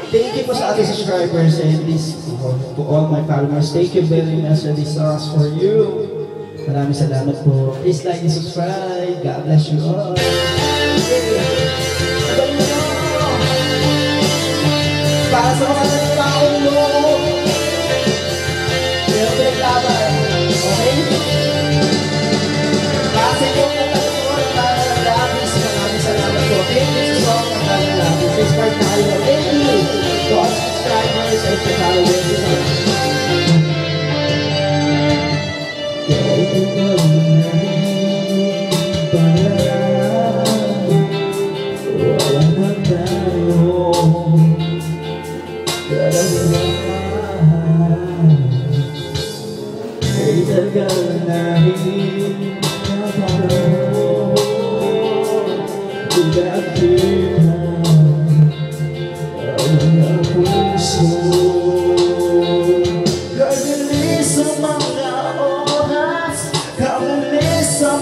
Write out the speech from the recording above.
Thank you po sa ating subscribers and this to all my followers. Thank you very much for this songs for you. Maraming salamat po. Please like and subscribe. God bless you all. Para sa mga nagtaon mo, pero pinaglaban, okay? Kasi yung nagtaon para ng labis, maraming salamat po. Thank you so much para ng labis. Please part tayo. Thank you to all subscribers and to followers. Kabilis sa mga oras, kabilis sa